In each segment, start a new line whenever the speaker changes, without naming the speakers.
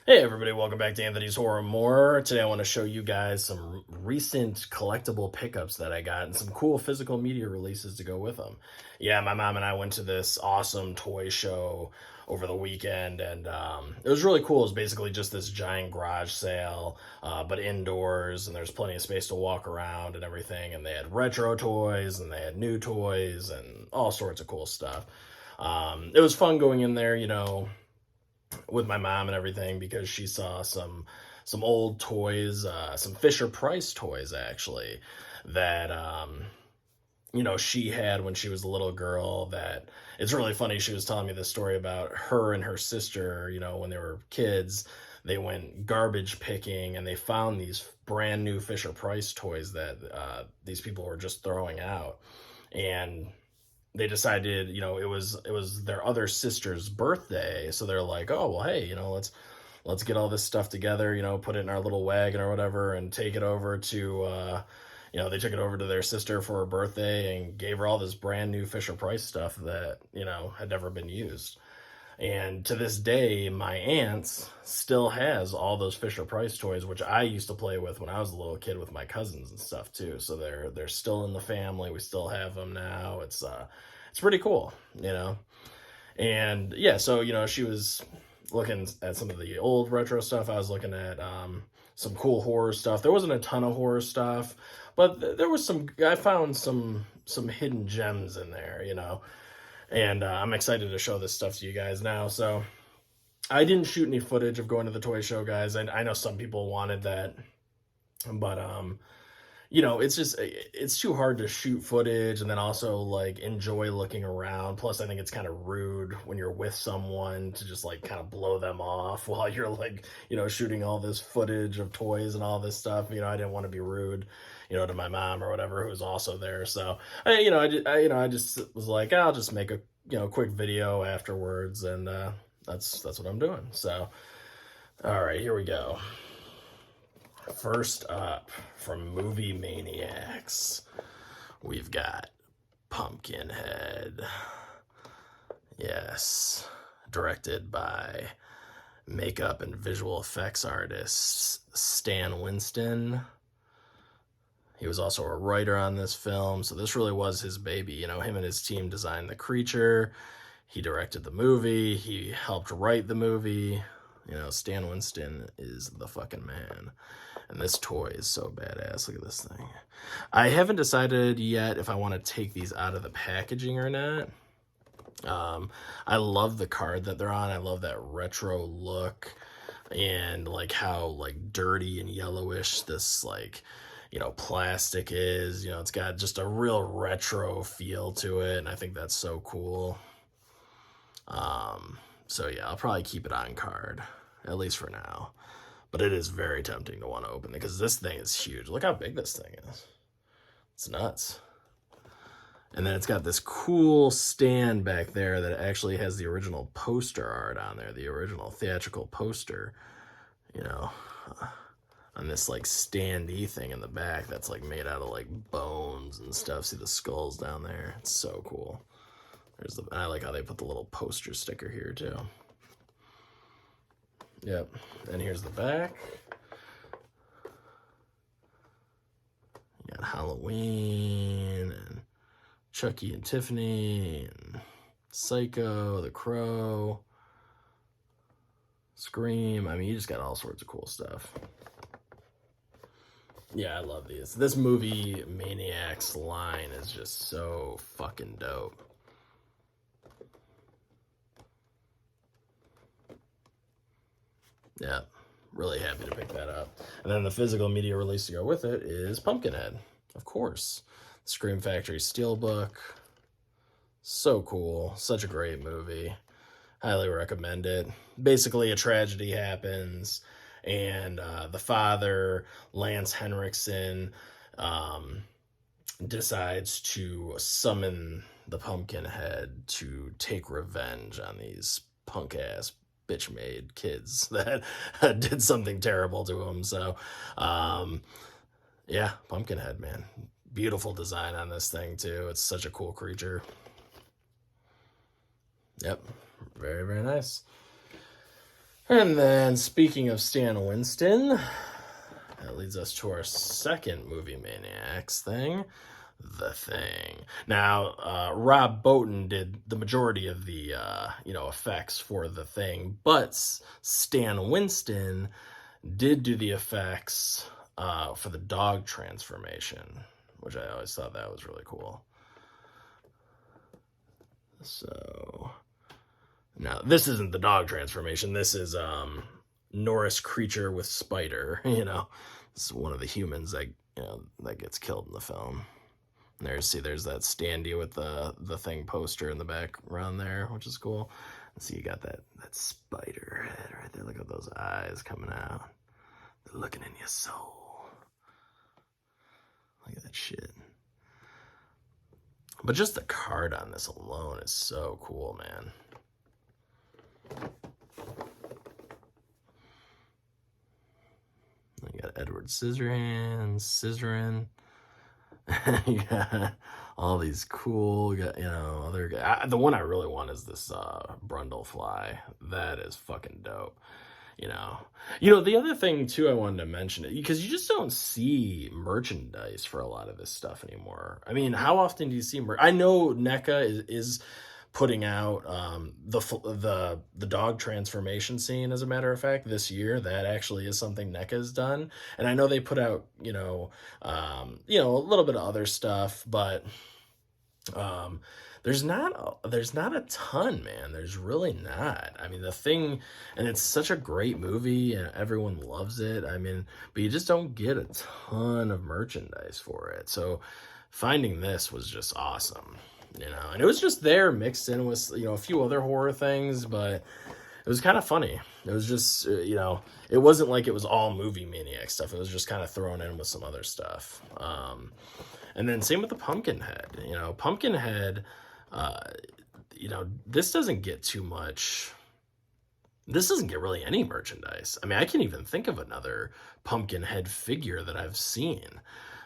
Hey everybody, welcome back to Anthony's Horror More. Today I want to show you guys some recent collectible pickups that I got and some cool physical media releases to go with them. Yeah, my mom and I went to this awesome toy show over the weekend, and it was really cool. It was basically just this giant garage sale, but indoors, and there's plenty of space to walk around and everything. And they had retro toys and they had new toys and all sorts of cool stuff. It was fun going in there, with my mom and everything because she saw some old toys, some Fisher Price toys actually that she had when she was a little girl. That it's really funny. She was telling me this story about her and her sister. When they were kids, they went garbage picking and they found these brand new Fisher Price toys that these people were just throwing out, and they decided, it was their other sister's birthday, so they're like, oh well, hey, let's get all this stuff together, put it in our little wagon or whatever, and take it over to, they took it over to their sister for her birthday and gave her all this brand new Fisher Price stuff that had never been used. And to this day, my aunt still has all those Fisher Price toys, which I used to play with when I was a little kid with my cousins and stuff too. So they're still in the family. We still have them now. It's pretty cool, And yeah, so she was looking at some of the old retro stuff. I was looking at some cool horror stuff. There wasn't a ton of horror stuff, but there was some. I found some hidden gems in there. And I'm excited to show this stuff to you guys now. So I didn't shoot any footage of going to the toy show, guys. I know some people wanted that, but it's too hard to shoot footage and then also like enjoy looking around. Plus, I think it's kind of rude when you're with someone to just like kind of blow them off while you're like, shooting all this footage of toys and all this stuff. I didn't want to be rude, to my mom or whatever, who was also there. So I just was like, I'll just make a, quick video afterwards. And that's what I'm doing. So, all right, here we go. First up, from Movie Maniacs, we've got Pumpkinhead. Yes, directed by makeup and visual effects artist Stan Winston. He was also a writer on this film, so this really was his baby. Him and his team designed the creature. He directed the movie. He helped write the movie. Stan Winston is the fucking man. And this toy is so badass. Look at this thing. I haven't decided yet if I want to take these out of the packaging or not. I love the card that they're on. I love that retro look and like how like dirty and yellowish this like plastic is. It's got just a real retro feel to it, and I think that's so cool. So yeah, I'll probably keep it on card, at least for now. But it is very tempting to want to open it because this thing is huge. Look how big this thing is. It's nuts. And then it's got this cool stand back there that actually has the original poster art on there, the original theatrical poster, on this like standee thing in the back that's like made out of like bones and stuff. See the skulls down there? It's so cool. I like how they put the little poster sticker here too. Yep. And here's the back. You got Halloween and Chucky and Tiffany and Psycho, The Crow, Scream. I mean, you just got all sorts of cool stuff. Yeah, I love these. This Movie Maniacs line is just so fucking dope. Yeah, really happy to pick that up. And then the physical media release to go with it is Pumpkinhead, of course. Scream Factory Steelbook. So cool. Such a great movie. Highly recommend it. Basically, a tragedy happens, and the father, Lance Henriksen, decides to summon the Pumpkinhead to take revenge on these punk ass bitch made kids that did something terrible to him. So, yeah, Pumpkinhead, man. Beautiful design on this thing, too. It's such a cool creature. Yep. Very, very nice. And then, speaking of Stan Winston, that leads us to our second Movie Maniacs thing, The Thing. Now, Rob Bottin did the majority of the effects for The Thing, but Stan Winston did do the effects for the dog transformation, which I always thought that was really cool. So now this isn't the dog transformation. This is Norris Creature with Spider. This is one of the humans that gets killed in the film. And there's that standee with the Thing poster in the background there, which is cool. And see, you got that spider head right there. Look at those eyes coming out. They're looking in your soul. Look at that shit. But just the card on this alone is so cool, man. You got Edward Scissorhands, Scissorin. You got all these cool, other guys. The one I really want is this Brundlefly. That is fucking dope. The other thing too I wanted to mention, because you just don't see merchandise for a lot of this stuff anymore. I mean, how often do you see I know NECA is putting out the dog transformation scene, as a matter of fact, this year. That actually is something NECA has done. And I know they put out a little bit of other stuff, but there's not a ton, man. There's really not. I mean, The Thing, and it's such a great movie and everyone loves it. I mean, but you just don't get a ton of merchandise for it. So finding this was just awesome, and it was just there mixed in with, a few other horror things, but it was kind of funny. It was just, it wasn't like it was all Movie Maniac stuff. It was just kind of thrown in with some other stuff. And then same with the Pumpkinhead. Pumpkinhead, this doesn't get too much. This doesn't get really any merchandise. I mean, I can't even think of another Pumpkinhead figure that I've seen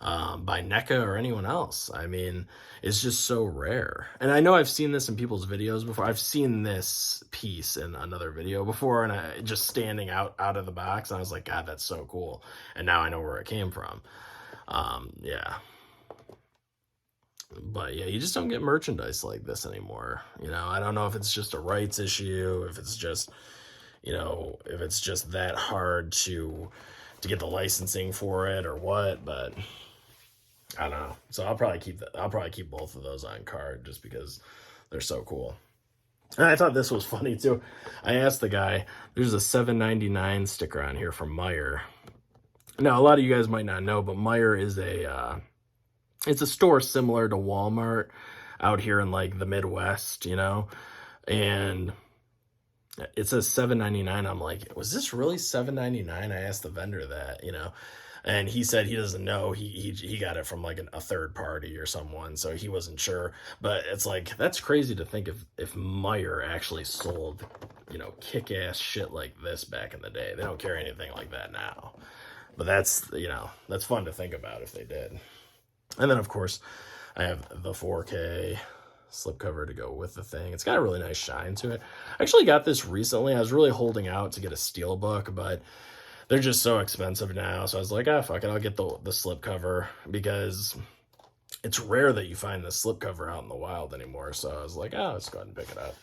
by NECA or anyone else. I mean, it's just so rare. And I know I've seen this in people's videos before. I've seen this piece in another video before, and I just standing out of the box, and I was like, God, that's so cool. And now I know where it came from. Yeah. But yeah, you just don't get merchandise like this anymore. I don't know if it's just a rights issue, if it's just, if it's just that hard to get the licensing for it or what, but I don't know. So I'll probably keep both of those on card just because they're so cool. And I thought this was funny too. I asked the guy, there's a $7.99 sticker on here from Meijer. Now, a lot of you guys might not know, but Meijer is it's a store similar to Walmart out here in like the Midwest, and it says $7.99. I'm like, was this really $7.99? I asked the vendor that, and he said he doesn't know. He got it from like a third party or someone, so he wasn't sure. But it's like, that's crazy to think if Meijer actually sold, kick-ass shit like this back in the day. They don't carry anything like that now. But that's fun to think about if they did. And then, of course, I have the 4K slipcover to go with The Thing. It's got a really nice shine to it. I actually got this recently. I was really holding out to get a steelbook, but they're just so expensive now. So I was like, fuck it, I'll get the slipcover, because it's rare that you find the slipcover out in the wild anymore. So I was like, let's go ahead and pick it up.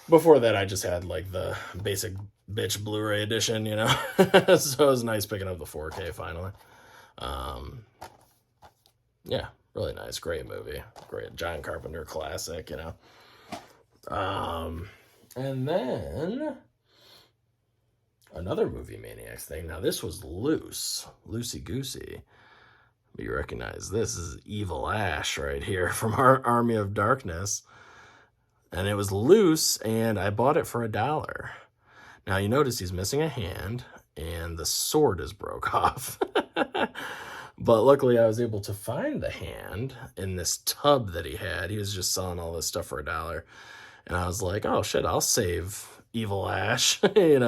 Before that, I just had like the basic bitch Blu-ray edition, so it was nice picking up the 4K finally. Yeah, really nice, great movie, great John Carpenter classic, and then another Movie Maniacs thing. Now this was Loosey Goosey. You recognize this is Evil Ash right here from our Army of Darkness, and it was loose, and I bought it for $1. Now you notice he's missing a hand, and the sword is broke off. But luckily I was able to find the hand in this tub that he had. He was just selling all this stuff for $1. And I was like, oh shit, I'll save Evil Ash, And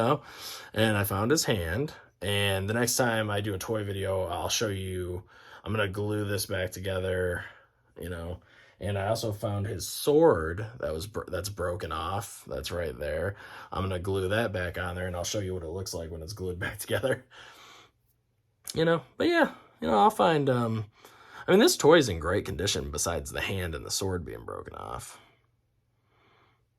I found his hand. And the next time I do a toy video, I'll show you, I'm going to glue this back together, And I also found his sword that's broken off. That's right there. I'm gonna glue that back on there, and I'll show you what it looks like when it's glued back together. But yeah, I'll find. I mean, this toy's in great condition. Besides the hand and the sword being broken off,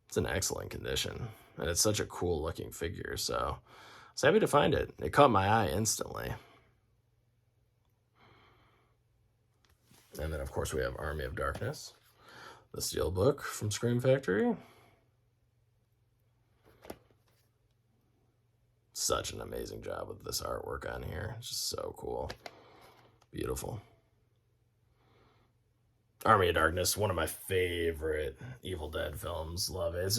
it's in excellent condition, and it's such a cool looking figure. So I was happy to find it. It caught my eye instantly. And then, of course, we have Army of Darkness, the Steelbook from Scream Factory. Such an amazing job with this artwork on here. It's just so cool. Beautiful. Army of Darkness, one of my favorite Evil Dead films. Love it.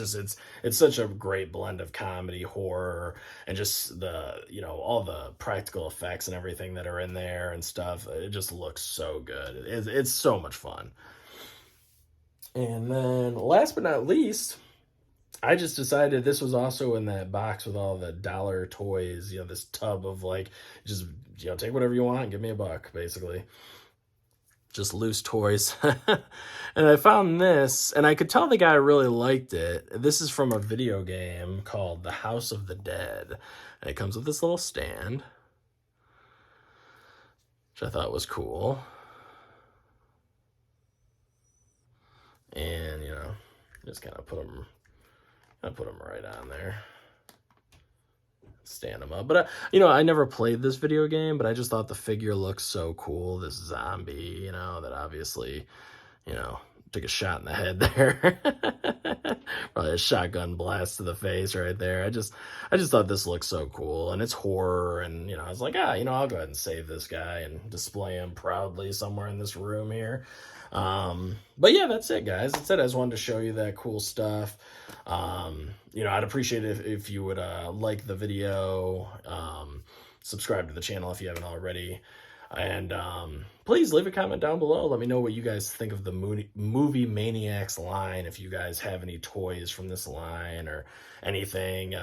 It's such a great blend of comedy, horror, and just the, all the practical effects and everything that are in there and stuff. It just looks so good. It's so much fun. And then last but not least, I just decided this was also in that box with all the dollar toys, this tub of just, take whatever you want and give me $1, basically. Just loose toys. And I found this, and I could tell the guy really liked it. This is from a video game called The House of the Dead. And it comes with this little stand, which I thought was cool. And, just kind of put them right on there. Stand them up. But, I never played this video game, but I just thought the figure looks so cool. This zombie, that obviously, took a shot in the head there. Probably a shotgun blast to the face right there. I just thought this looked so cool, and it's horror, and, I was like, I'll go ahead and save this guy and display him proudly somewhere in this room here. But yeah, that's it, guys. That's it. I just wanted to show you that cool stuff. I'd appreciate it if you would like the video, subscribe to the channel if you haven't already, and please leave a comment down below. Let me know what you guys think of the Movie Maniacs line, if you guys have any toys from this line or anything,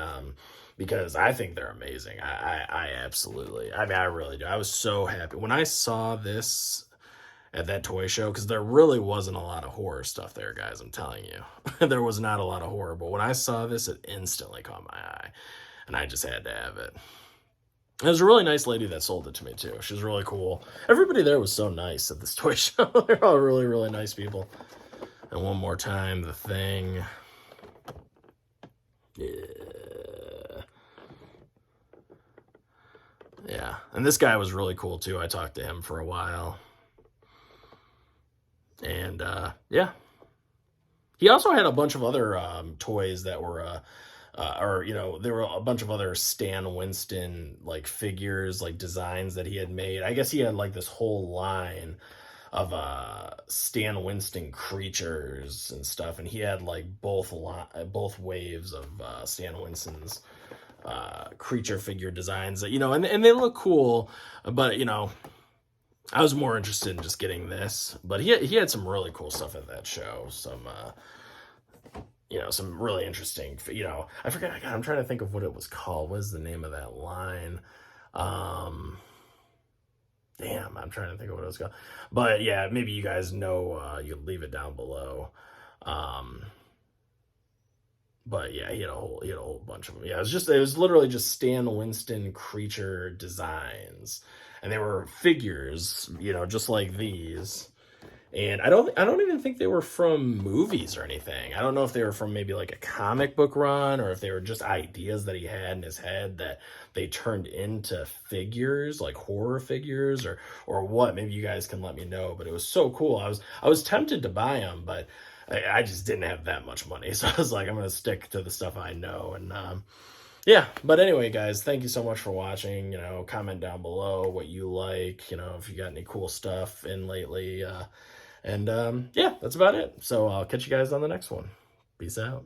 because I think they're amazing. I absolutely, I really do. I was so happy when I saw this at that toy show, because there really wasn't a lot of horror stuff there, guys. I'm telling you. There was not a lot of horror, but when I saw this, it instantly caught my eye, and I just had to have it. There was a really nice lady that sold it to me, too. She was really cool. Everybody there was so nice at this toy show. They're all really, really nice people. And one more time, the thing. Yeah. And this guy was really cool, too. I talked to him for a while. And, yeah. He also had a bunch of other toys that were, there were a bunch of other Stan Winston, figures, designs that he had made. I guess he had, this whole line of Stan Winston creatures and stuff. And he had, both waves of Stan Winston's creature figure designs that, and they look cool, but, I was more interested in just getting this, but he had some really cool stuff at that show. Some really interesting, I forget, I'm trying to think of what it was called. What is the name of that line? Damn, I'm trying to think of what it was called. But yeah, maybe you guys know, you leave it down below. But yeah, he had a whole bunch of them. Yeah, it was literally just Stan Winston creature designs. And they were figures, just like these. And I don't even think they were from movies or anything. I don't know if they were from maybe a comic book run, or if they were just ideas that he had in his head that they turned into figures, like horror figures, or what. Maybe you guys can let me know. But it was so cool. I was tempted to buy them, but I just didn't have that much money. So I was like, I'm going to stick to the stuff I know. And yeah, but anyway, guys, thank you so much for watching. Comment down below what you like, if you got any cool stuff in lately. And yeah, that's about it. So I'll catch you guys on the next one. Peace out.